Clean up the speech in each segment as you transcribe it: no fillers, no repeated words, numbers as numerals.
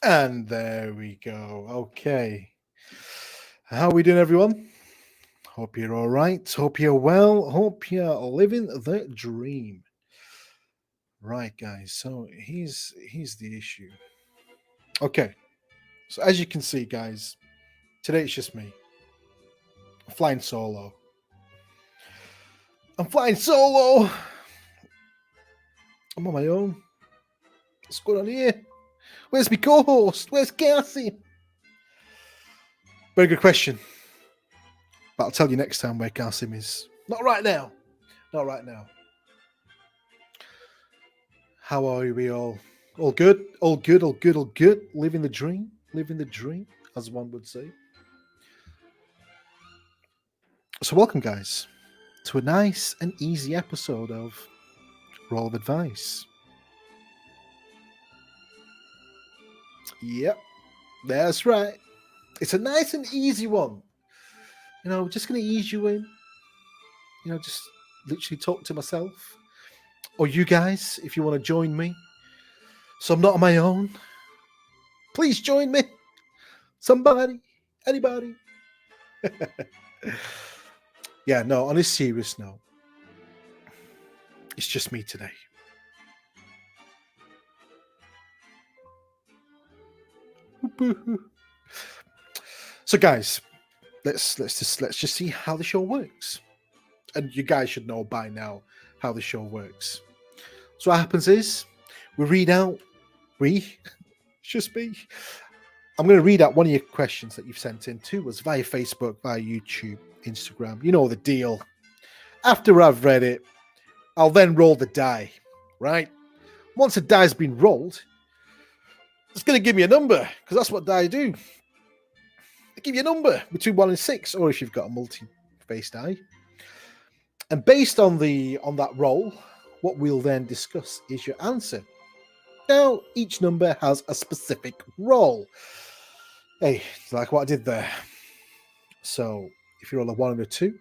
And there we go. Okay. How are we doing, everyone? Hope you're all right. Hope you're well. Hope you're living the dream. Right, guys. So here's the issue. Okay. So as you can see, guys, today it's just me. I'm flying solo. I'm flying solo. I'm on my own. What's going on here? Where's my co-host? Where's Cassie? Very good question. But I'll tell you next time where Kasim is. Not right now. Not right now. How are we all? All good? All good, all good, all good. Living the dream. Living the dream, as one would say. So, welcome, guys, to a nice and easy episode of Roll of Advice. Yep, that's right. It's a nice and easy one. We're just going to ease you in. Just literally talk to myself. Or you guys, if you want to join me. So I'm not on my own. Please join me. Somebody. Anybody. Yeah, no, on a serious note, it's just me today. So, guys, let's just see how the show works. And you guys should know by now how the show works. So what happens is we read out just me. I'm going to read out one of your questions that you've sent in to us via Facebook, via YouTube, Instagram. You know the deal. After I've read it, I'll then roll the die, right? Once the die's been rolled, it's going to give me a number because that's what die do. They give you a number between 1 and 6, or if you've got a multi-face die. And based on that roll, what we'll then discuss is your answer. Now, each number has a specific roll. Hey, like what I did there. So, if you roll a 1 and a 2,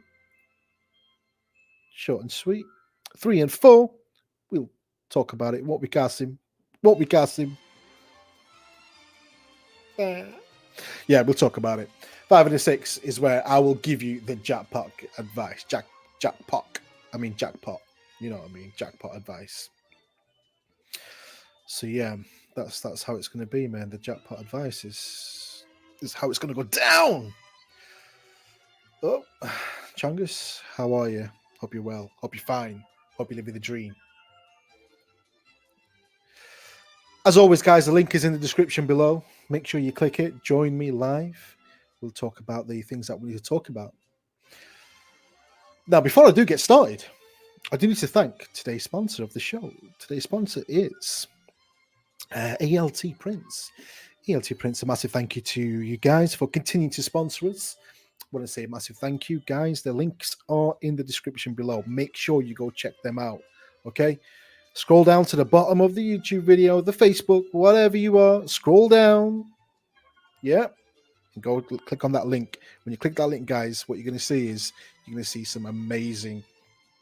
short and sweet. 3 and 4, we'll talk about it. What we cast him. Yeah, we'll talk about it. 5 and a 6 is where I will give you the jackpot advice. Jackpot. You know what I mean? Jackpot advice. So yeah, that's how it's going to be, man. The jackpot advice is how it's going to go down. Oh, Chungus, how are you? Hope you're well. Hope you're fine. Hope you're living the dream. As always, guys, the link is in the description below. Make sure you click it. Join me live. We'll talk about the things that we need to talk about. Now, before I do get started, I do need to thank today's sponsor of the show. Today's sponsor is ALT Prints. ALT Prints, a massive thank you to you guys for continuing to sponsor us. I want to say a massive thank you, guys. The links are in the description below. Make sure you go check them out. Okay? Scroll down to the bottom of the YouTube video, the Facebook, whatever you are. Scroll down. Yeah. And go click on that link. When you click that link, guys, what you're going to see is you're going to see some amazing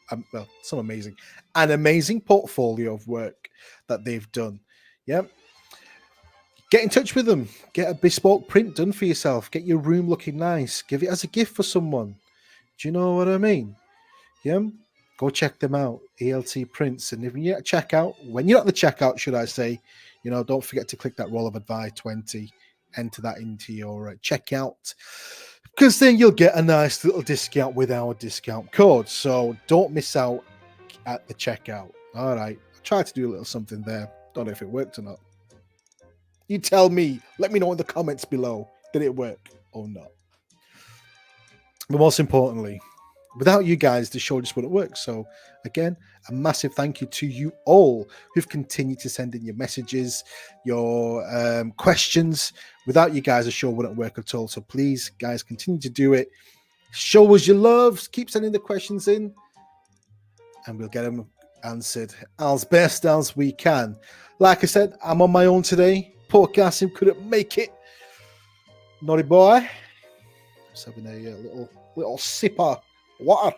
an amazing portfolio of work that they've done. Yeah. Get in touch with them. Get a bespoke print done for yourself. Get your room looking nice. Give it as a gift for someone. Do you know what I mean? Yeah. Go check them out. ELT Prints. And if you're at checkout, when you're at the checkout, should I say, don't forget to click that roll of advice 20. Enter that into your checkout. Because then you'll get a nice little discount with our discount code. So don't miss out at the checkout. All right. I tried to do a little something there. Don't know if it worked or not. You tell me. Let me know in the comments below. Did it work or not? But most importantly, without you guys, the show just wouldn't work. So again, a massive thank you to you all who've continued to send in your messages, your questions. Without you guys, the show wouldn't work at all. So please, guys, continue to do it. Show us your love. Keep sending the questions in, and we'll get them answered as best as we can. Like I said, I'm on my own today. Poor Cassim couldn't make it. Naughty boy. Just having a little sip of water.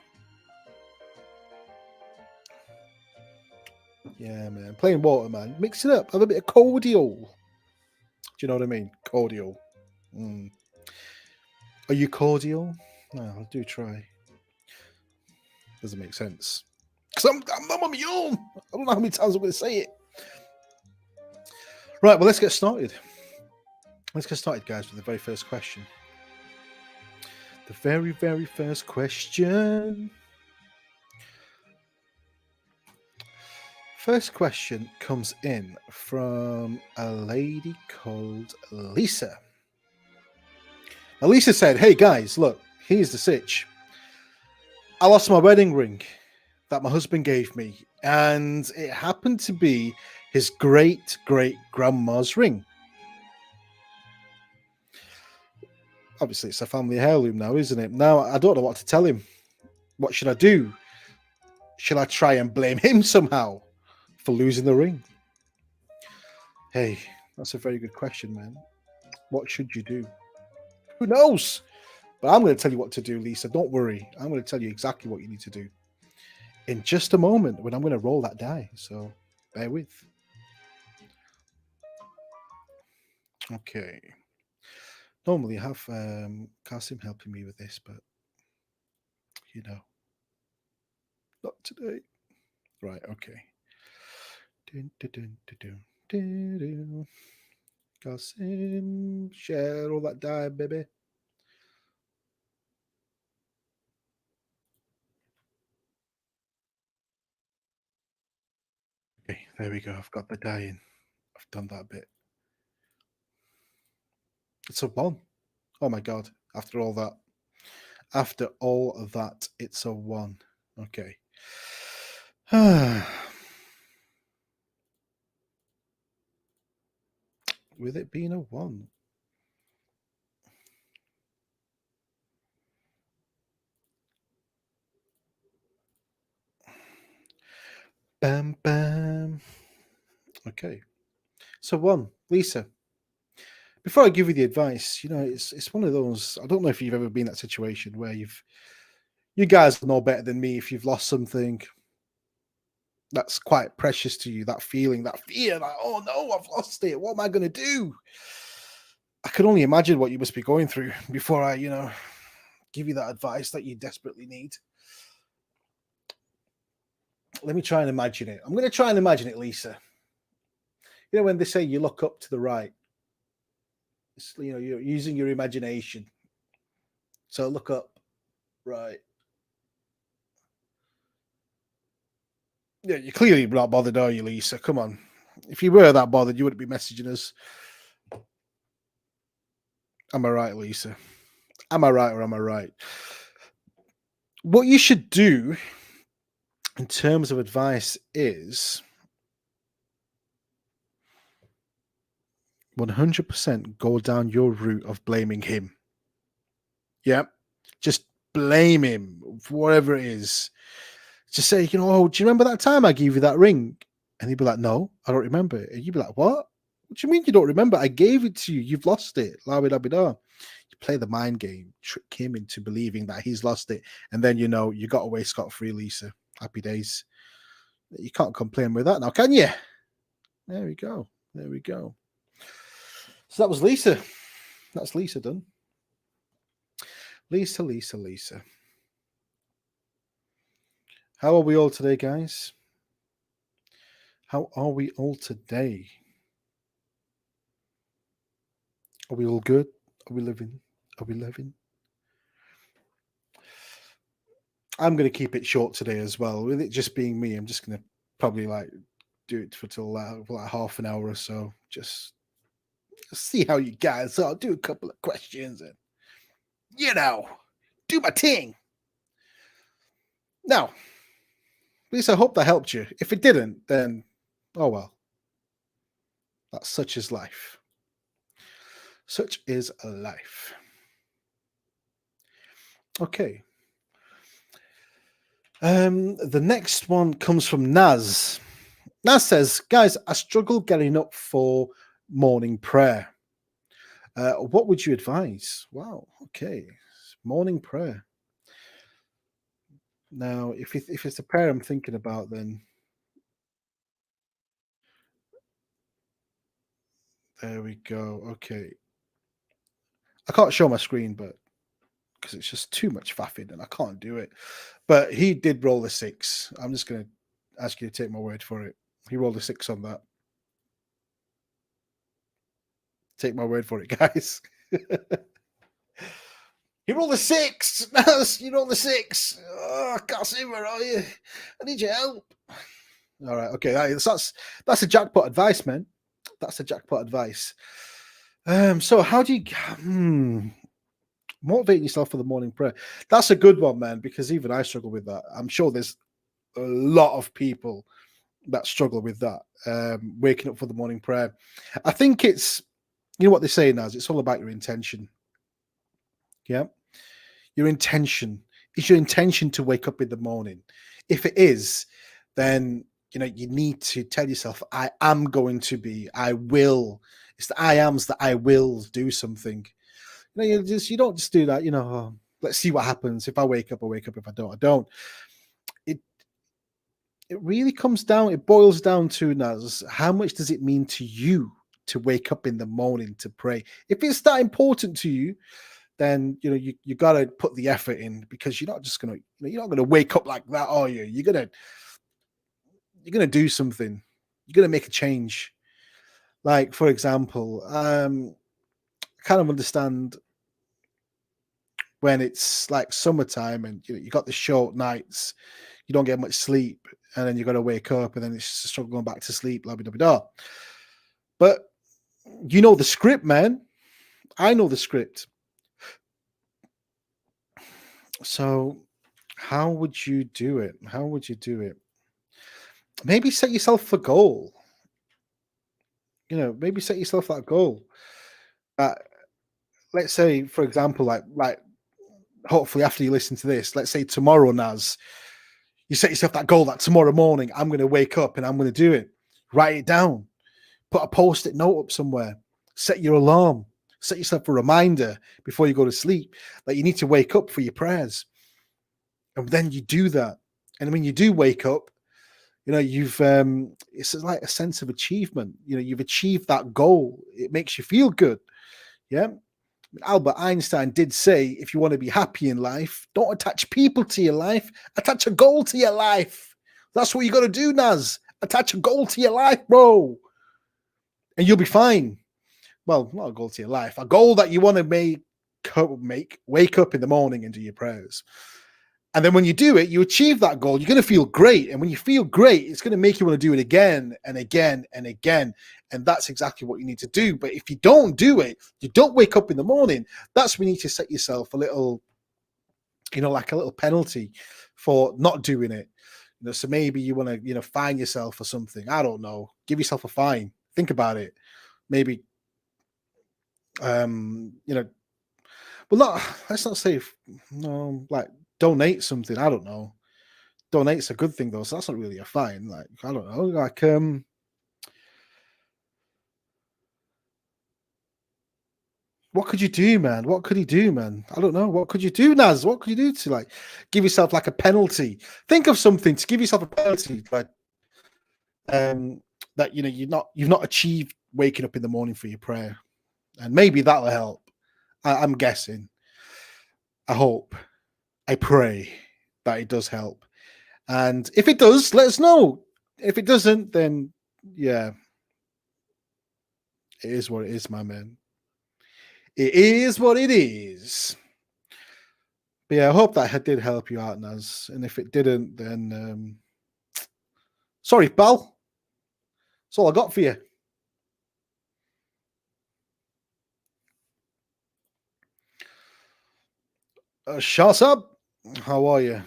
Yeah, man. Plain water, man. Mix it up. Have a bit of cordial. Do you know what I mean? Cordial. Mm. Are you cordial? No, I do try. Doesn't make sense. Because I'm on my own. I don't know how many times I'm going to say it. Right, well, let's get started. Let's get started, guys, with the very first question. The very, very first question. First question comes in from a lady called Lisa. Now, Lisa said, "Hey, guys, look, here's the sitch. I lost my wedding ring that my husband gave me, and it happened to be his great great grandma's ring. Obviously, it's a family heirloom now, isn't it? Now, I don't know what to tell him. What should I do? Should I try and blame him somehow for losing the ring?" Hey, that's a very good question, man. What should you do? Who knows? But I'm going to tell you what to do, Lisa. Don't worry. I'm going to tell you exactly what you need to do in just a moment when I'm going to roll that die. So bear with. Okay. Normally I have Kasim helping me with this, but you know, not today. Right, okay. Dun, dun, dun, dun, dun, dun. Kasim, share all that die, baby. Okay, there we go. I've got the die in. I've done that bit. It's a one. Oh my god. After all that. After all of that, it's a one. Okay. With it being a one. Bam bam. Okay. So one. Lisa. Before I give you the advice, you know, it's one of those. I don't know if you've ever been in that situation where you guys know better than me if you've lost something that's quite precious to you, that feeling, that fear, like, oh no, I've lost it. What am I gonna do? I can only imagine what you must be going through before I, give you that advice that you desperately need. Let me try and imagine it. I'm gonna try and imagine it, Lisa. You know, when they say you look up to the right, you're using your imagination. So look up, right. Yeah, you're clearly not bothered, are you, Lisa? Come on. If you were that bothered, you wouldn't be messaging us. Am I right, Lisa? Am I right or am I right? What you should do in terms of advice is 100% go down your route of blaming him. Yeah. Just blame him for whatever it is. Just say, oh, do you remember that time I gave you that ring? And he'd be like, no, I don't remember it. And you'd be like, what? What do you mean you don't remember? I gave it to you. You've lost it. La da da. You play the mind game, trick him into believing that he's lost it. And then, you got away scot-free, Lisa. Happy days. You can't complain with that now, can you? There we go. There we go. So that was Lisa. That's Lisa done. Lisa, Lisa, Lisa. How are we all today, guys? How are we all today? Are we all good? Are we living? Are we living? I'm going to keep it short today as well. With it just being me, I'm just going to probably do it for till like half an hour or so. Just see how you guys are. Do a couple of questions and do my thing. Now, at least I hope that helped you. If it didn't, then oh well. That's such is life. Such is life. Okay. The next one comes from Naz. Naz says, guys, I struggle getting up for morning prayer. What would you advise? Wow, okay. Morning prayer. Now, if it's a prayer I'm thinking about, then There we go. Okay. I can't show my screen, but because it's just too much faffing and I can't do it. But he did roll a 6. I'm just going to ask you to take my word for it. He rolled a 6 on that. Take my word for it, guys. He rolled a 6. You rolled a 6. Oh, I can't see, where are you? I need your help. All right. Okay. That's a jackpot advice, man. That's a jackpot advice. So how do you motivate yourself for the morning prayer? That's a good one, man, because even I struggle with that. I'm sure there's a lot of people that struggle with that. Waking up for the morning prayer. I think it's, you know what they say now, it's all about your intention. Yeah. Your intention. Is your intention to wake up in the morning? If it is, then you need to tell yourself, I am going to be, I will. It's the I ams that I will do something. You don't just do that, oh, let's see what happens. If I wake up, I wake up. If I don't, I don't. It really comes down, it boils down to, Naz, how much does it mean to you to wake up in the morning to pray? If it's that important to you, then you got to put the effort in, because you're not just gonna you're not gonna wake up like that, are you? You're gonna do something. You're gonna make a change. Like, for example, I kind of understand when it's like summertime and you got the short nights, you don't get much sleep, and then you got to wake up, and then it's just struggle going back to sleep, blah blah blah blah. But you know the script, man. I know the script. So how would you do it? How would you do it? Maybe set yourself a goal. Maybe set yourself that goal. Uh, let's say, for example, like hopefully after you listen to this, let's say tomorrow, Naz, you set yourself that goal that tomorrow morning I'm going to wake up and I'm going to do it. Write it down. Put a post-it note up somewhere. Set your alarm. Set yourself a reminder before you go to sleep that you need to wake up for your prayers. And then you do that. And when you do wake up, you've it's like a sense of achievement. You've achieved that goal. It makes you feel good. Yeah. Albert Einstein did say, if you want to be happy in life, don't attach people to your life, attach a goal to your life. That's what you got to do, Naz. Attach a goal to your life, bro. And you'll be fine. Well, not a goal to your life, a goal that you want to make, wake up in the morning and do your prayers. And then when you do it, you achieve that goal, you're going to feel great. And when you feel great, it's going to make you want to do it again and again and again. And that's exactly what you need to do. But if you don't do it, you don't wake up in the morning, that's when you need to set yourself a little, like a little penalty for not doing it. So maybe you want to, fine yourself or something. I don't know. Give yourself a fine. Think about it. Maybe, well, let's not say, no, like donate something. I don't know. Donate's a good thing though, so that's not really a fine. Like, I don't know. Like, what could you do, man? What could he do, man? I don't know. What could you do, Naz? What could you do to like give yourself like a penalty? Think of something to give yourself a penalty, like that you've not achieved waking up in the morning for your prayer, and maybe that'll help. I'm guessing. I hope. I pray that it does help. And if it does, let us know. If it doesn't, then yeah, it is what it is, my man. It is what it is. But yeah, I hope that did help you out, Naz. And if it didn't, then sorry, pal. That's all I got for you. Shut up. How are you?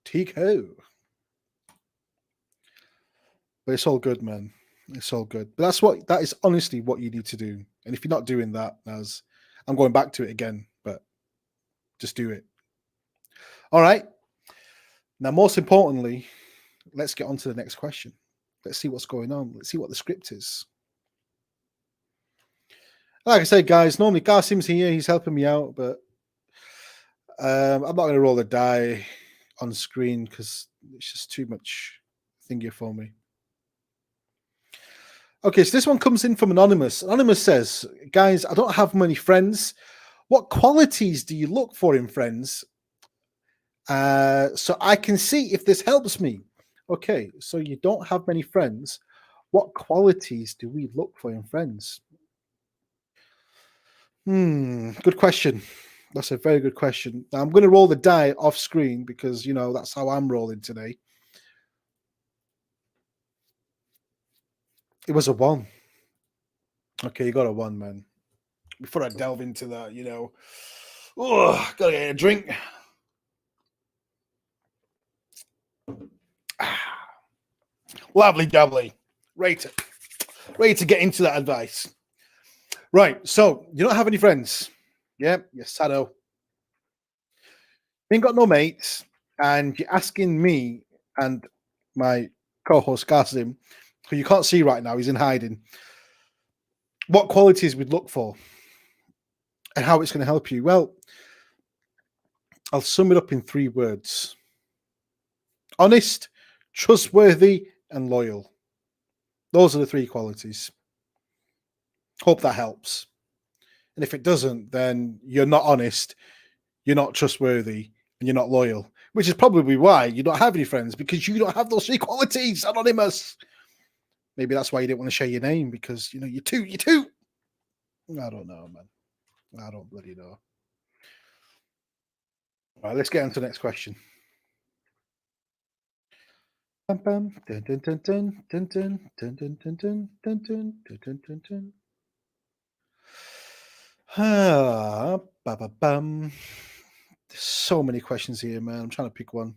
Tico. But it's all good, man. It's all good. But that is honestly what you need to do. And if you're not doing that, Naz, I'm going back to it again, but just do it. All right. Now, most importantly, let's get on to the next question. Let's see what's going on. Let's see what the script is. Like I said, guys, normally Garsim's here. He's helping me out, but I'm not going to roll the die on screen because it's just too much thingy for me. Okay, so this one comes in from Anonymous. Anonymous says, guys, I don't have many friends. What qualities do you look for in friends? So I can see if this helps me. Okay, so you don't have many friends. What qualities do we look for in friends? Good question. That's a very good question. Now, I'm going to roll the die off screen because, that's how I'm rolling today. It was a one. Okay, you got a one, man. Before I delve into that, gotta get a drink. Lovely jubbly. Ready to get into that advice. Right, so you don't have any friends. Yeah, you're sado. You ain't got no mates, and you're asking me and my co-host Kasim, who you can't see right now, he's in hiding, what qualities we'd look for and how it's going to help you. Well, I'll sum it up in 3 words: honest, trustworthy, and loyal. Those are the 3 qualities. Hope that helps. And if it doesn't, then you're not honest, you're not trustworthy, and you're not loyal, which is probably why you don't have any friends, because you don't have those 3 qualities. Anonymous. Maybe that's why you didn't want to share your name, because you're too. I don't know, man. I don't bloody know. All right, let's get on to the next question. Bum, bum, dun, dun, dun, dun, dun, dun, dun, dun, dun, dun, dun, dun, dun, dun, dun, dun. Bum. There's so many questions here, man. I'm trying to pick one.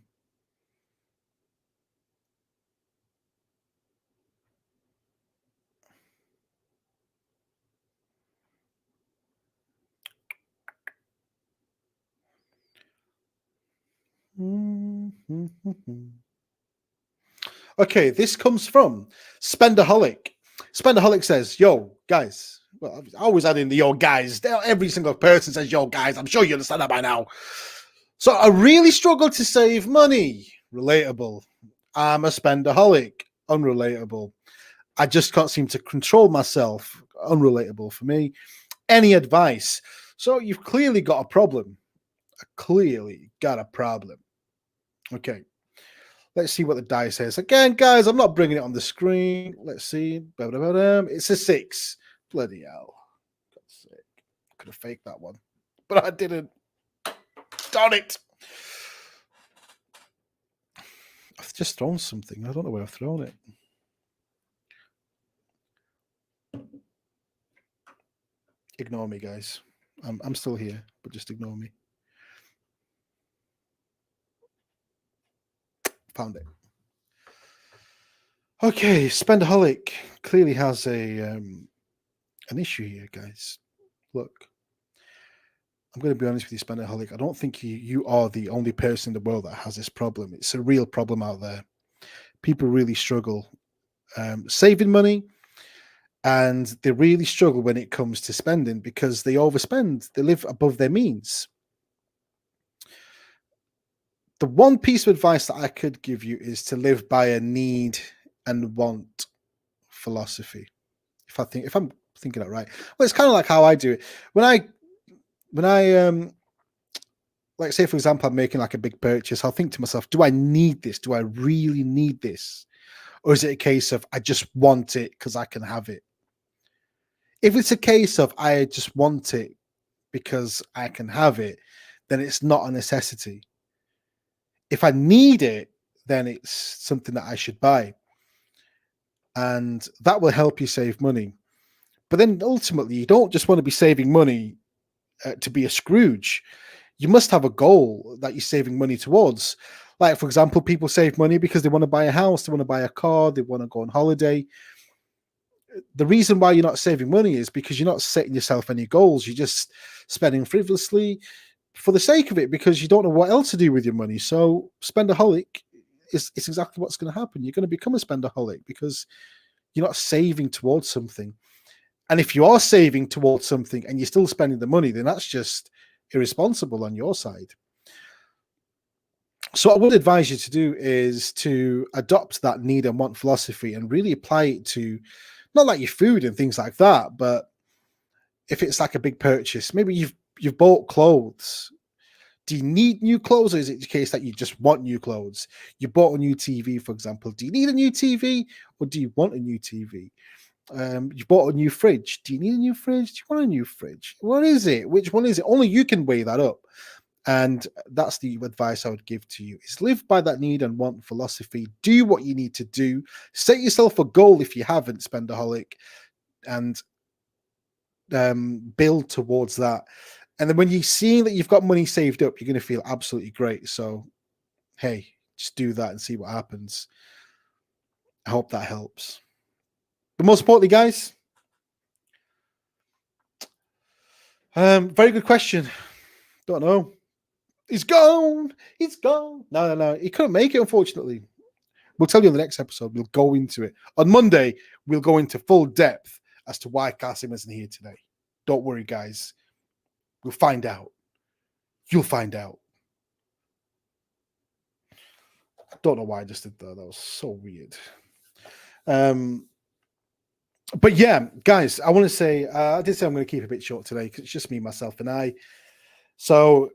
Okay, this comes from Spendaholic. Spendaholic says, "Yo, guys." Well, I always add in the "yo, guys." Every single person says "yo, guys." I'm sure you understand that by now. So I really struggle to save money. Relatable. I'm a spendaholic. Unrelatable. I just can't seem to control myself. Unrelatable for me. Any advice? So you've clearly got a problem. Clearly got a problem. Okay. Let's see what the die says. Again, guys, I'm not bringing it on the screen. Let's see. It's a 6. Bloody hell. God's sake. Could have faked that one. But I didn't. Darn it. I've just thrown something. I don't know where I've thrown it. Ignore me, guys. I'm still here, but just ignore me. Found it. Okay, Spendaholic clearly has an issue here, guys. Look, I'm going to be honest with you, Spendaholic. I don't think you are the only person in the world that has this problem. It's a real problem out there. People really struggle saving money, and they really struggle when it comes to spending because they overspend. They live above their means. The one piece of advice that I could give you is to live by a need and want philosophy. If I'm thinking that right. Well, it's kind of like how I do it. When I like, say for example, I'm making like a big purchase, I'll think to myself, do I need this? Do I really need this? Or is it a case of I just want it because I can have it? If it's a case of I just want it because I can have it, then it's not a necessity. If I need it, then it's something that I should buy. And that will help you save money. But then ultimately, you don't just want to be saving money to be a Scrooge. You must have a goal that you're saving money towards. Like, for example, people save money because they want to buy a house, they want to buy a car, they want to go on holiday. The reason why you're not saving money is because you're not setting yourself any goals. You're just spending frivolously for the sake of it because you don't know what else to do with your money. So, spendaholic is exactly what's going to happen. You're going to become a spendaholic because you're not saving towards something. And if you are saving towards something and you're still spending the money, then that's just irresponsible on your side. So, what I would advise you to do is to adopt that need and want philosophy and really apply it to not like your food and things like that, but if it's like a big purchase, maybe you've bought clothes. Do you need new clothes, or is it the case that you just want new clothes? You bought a new TV, for example. Do you need a new TV, or do you want a new TV? You bought a new fridge. Do you need a new fridge? Do you want a new fridge? What is it? Which one is it? Only you can weigh that up. And that's the advice I would give to you, is live by that need and want philosophy. Do what you need to do. Set yourself a goal if you haven't, spendaholic, and build towards that. And then when you see that you've got money saved up, you're going to feel absolutely great. So, hey, just do that and see what happens. I hope that helps. But most importantly, guys, very good question. Don't know. He's gone. He's gone. No. He couldn't make it, unfortunately. We'll tell you on the next episode. We'll go into it. On Monday, we'll go into full depth as to why Kasim isn't here today. Don't worry, guys. We'll find out. You'll find out. I don't know why I just did that. That was so weird. But yeah, guys, I want to say, I did say I'm going to keep it a bit short today because it's just me, myself, and I. So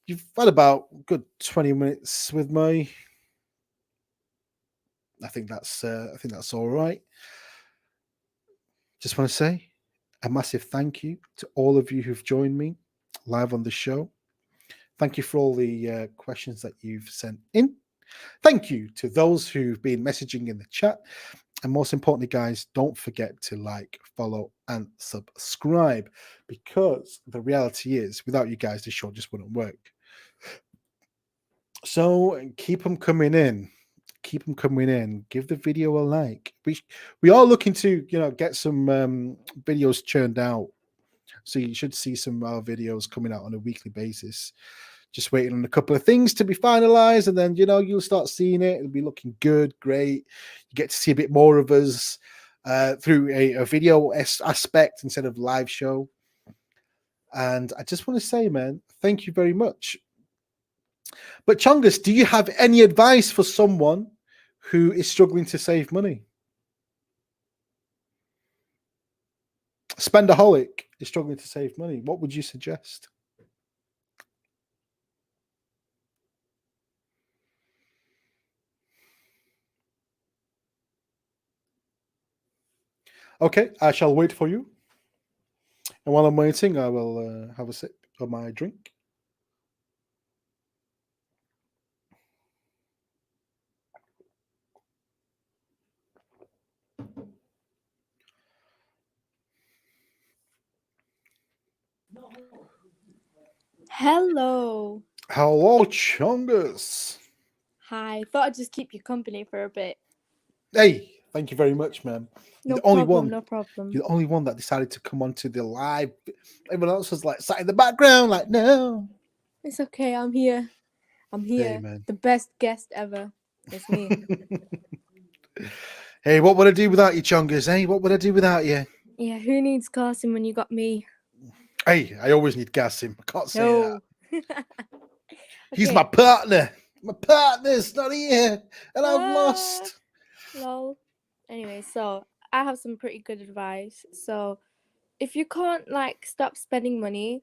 you've had about a good 20 minutes with me. I think that's all right. Just want to say a massive thank you to all of you who've joined me live on the show. Thank you for all the questions that you've sent in. Thank you to those who've been messaging in the chat. And most importantly, guys, don't forget to like, follow, and subscribe, because the reality is, without you guys, the show just wouldn't work. So keep them coming in. Keep them coming in. Give the video a like. We are looking to, get some videos churned out. So you should see some of our videos coming out on a weekly basis. Just waiting on a couple of things to be finalized, and then you'll start seeing it. It'll be looking good, great. You get to see a bit more of us through a video aspect instead of live show. And I just want to say, man, thank you very much. But Chongus, do you have any advice for someone who is struggling to save money? Spendaholic is struggling to save money. What would you suggest? Okay, I shall wait for you. And while I'm waiting, I will have a sip of my drink. Hello. Hello, Chongus. Hi. Thought I'd just keep you company for a bit. Hey, thank you very much, man. No problem. You're the only one that decided to come onto the live. Everyone else was like sat in the background, like, no. It's okay. I'm here. Hey, man. The best guest ever. It's me. Hey, what would I do without you, Chongus? Hey, what would I do without you? Yeah, who needs Carson when you got me? Hey, I always need Kasim. I can't say that. Okay. He's my partner. My partner's not here, and I've lost. Lol. Anyway, so I have some pretty good advice. So if you can't stop spending money,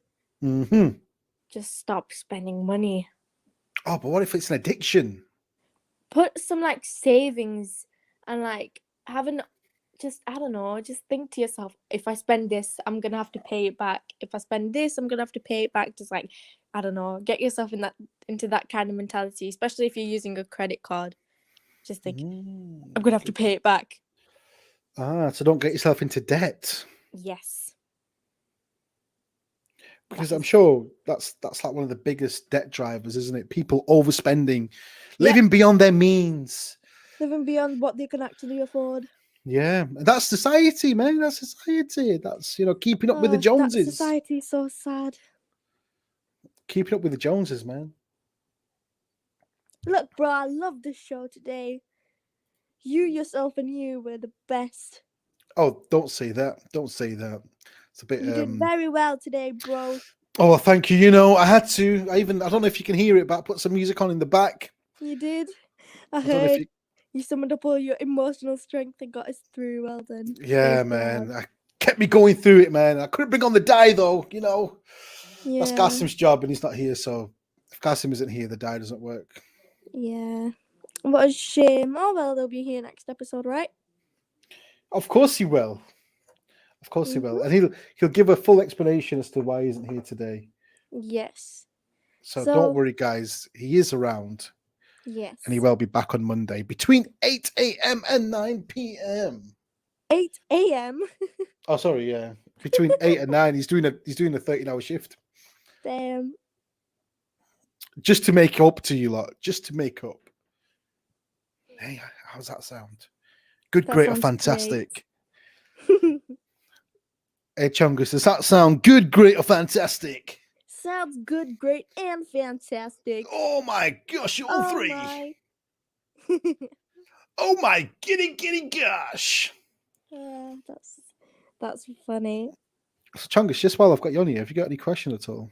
just stop spending money. Oh, but what if it's an addiction? Put some savings and just think to yourself, if I spend this, I'm gonna have to pay it back. If I spend this, I'm gonna have to pay it back. Just get yourself into that kind of mentality, especially if you're using a credit card. Just think, I'm gonna have to pay it back. So don't get yourself into debt. Yes. Because I'm sure that's one of the biggest debt drivers, isn't it? People overspending, living beyond their means. Living beyond what they can actually afford. Yeah, that's society, man. That's society. That's, keeping up with the Joneses. That society is so sad. Keeping up with the Joneses, man. Look, bro, I love this show today. You, yourself, and you were the best. Oh, don't say that. Don't say that. It's a bit. You did very well today, bro. Oh, thank you. I had to. I don't know if you can hear it, but I put some music on in the back. You did. I heard. You summoned up all your emotional strength and got us through. Well done. Yeah, Very man. proud. I kept me going through it, man. I couldn't bring on the die though, you know. That's Yeah. Qasim's job, and he's not here, so if Qasim isn't here, the die doesn't work. Yeah. What a shame. Oh well, they'll be here next episode, right? Of course he will. Of course he will. And he'll give a full explanation as to why he isn't here today. Yes. So don't worry, guys. He is around. Yes. And he will be back on Monday between 8 a.m. and 9 p.m. 8 a.m. Oh, sorry, yeah. Between 8 and 9, he's doing a 13-hour shift. Damn. Just to make up to you lot. Just to make up. Hey, how's that sound? Good, That great, or sounds fantastic. Hey, Chungus, does that sound good, great, or fantastic? Sounds good, great, and fantastic. Oh my gosh, all three. My. Oh my giddy gosh. That's funny. So, Chungus, just while I've got you on here, have you got any question at all?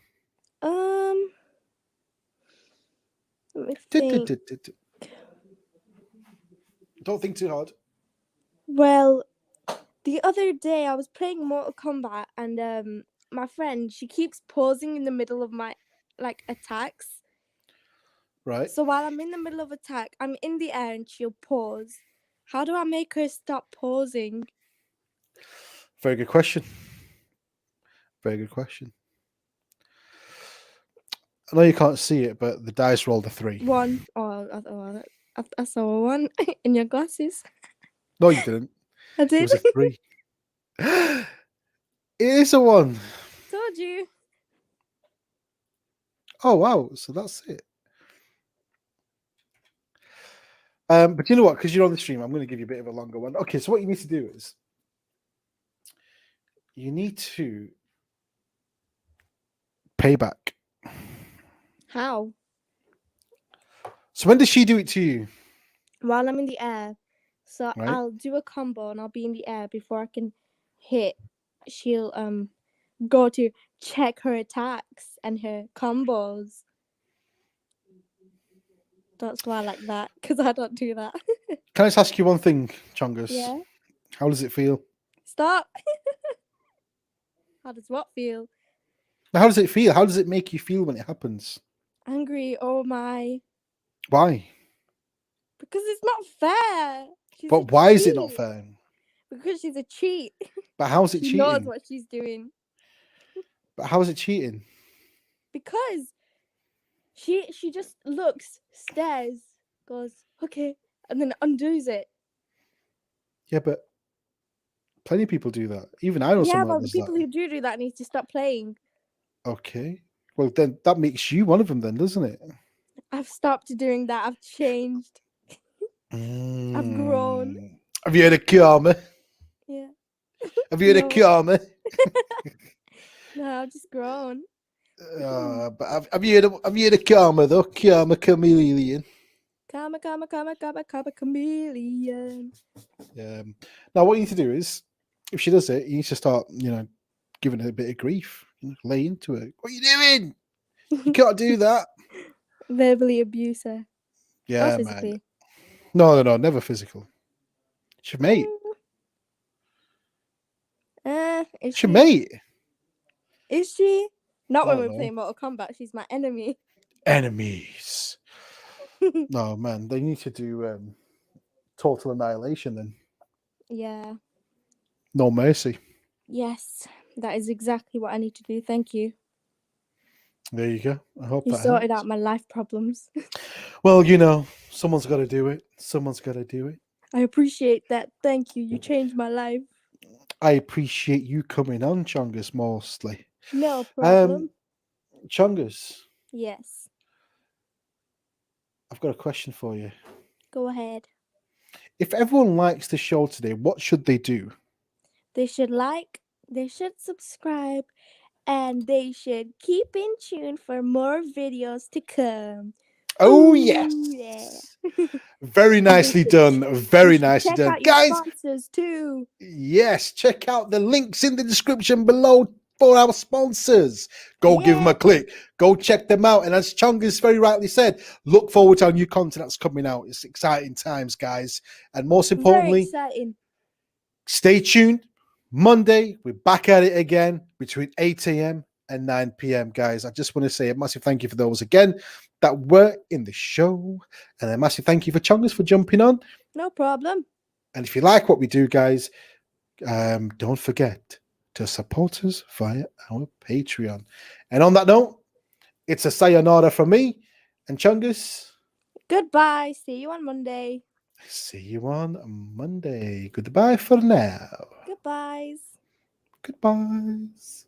Let me think. Don't think too hard. Well, the other day I was playing Mortal Kombat and my friend, she keeps pausing in the middle of my attacks. Right. So while I'm in the middle of attack, I'm in the air and she'll pause. How do I make her stop pausing? Very good question. Very good question. I know you can't see it, but the dice rolled a 3. 1. I saw a 1 in your glasses. No, you didn't. I did. It was a 3. It is a 1. Told you. Oh, wow. So that's it. But you know what? Because you're on the stream, I'm going to give you a bit of a longer one. Okay, so what you need to do is you need to pay back. How? So when does she do it to you? While I'm in the air. So Right. I'll do a combo and I'll be in the air before I can hit. She'll go to check her attacks and her combos. That's why I like that, because I don't do that. Can I just ask you one thing, Chungus? Yeah. How does it feel? Stop. How does what feel? How does it feel? How does it make you feel when it happens? Angry. Oh my. Why? Because it's not fair. But why is it not fair? Because she's a cheat. But how is it She cheating? knows what she's doing. But how is it cheating? Because she just looks, stares, goes, okay, and then undoes it. Yeah, but plenty of people do that. Even I know Yeah, someone well, that the does people that. who do that need to stop playing. Okay. Well, then that makes you one of them then, doesn't it? I've stopped doing that. I've changed. I've grown. Have you heard of karma? Yeah. Have you heard of karma? No, I've just grown. But have you heard of karma though? Karma chameleon. Karma, chameleon. Now what you need to do is, if she does it, you need to start, giving her a bit of grief. Lay into it. What are you doing? You can't do that. Verbally abuse her. Yeah, or physically. man. No, never physical. She's mate. Is She's she? mate. Is she? Not when Oh, we're no. playing Mortal Kombat. She's my enemy. Enemies. No, man. They need to do total annihilation then. Yeah. No mercy. Yes, that is exactly what I need to do. Thank you. There you go. I hope You that sorted helps. out my life problems. Well, someone's got to do it. Someone's got to do it. I appreciate that. Thank you. You changed my life. I appreciate you coming on, Chungus, mostly. No problem. Chungus, Yes. I've got a question for you. Go ahead. If everyone likes the show today, what should they do? They should like, they should subscribe, and they should keep in tune for more videos to come. Oh, yes. Yeah. Very nicely done. Very nicely check done. out your Guys, sponsors too. yes, check out the links in the description below for our sponsors. Go give them a click. Go check them out. And as Chungus very rightly said, look forward to our new content that's coming out. It's exciting times, guys. And most Very importantly, exciting. stay tuned. Monday, we're back at it again between 8 a.m. and 9 p.m., guys. I just want to say a massive thank you for those again that were in the show. And a massive thank you for Chungus for jumping on. No problem. And if you like what we do, guys, don't forget to support us via our Patreon. And on that note, it's a sayonara from me and Chungus. Goodbye. See you on Monday. See you on Monday. Goodbye for now. Goodbyes. Goodbyes.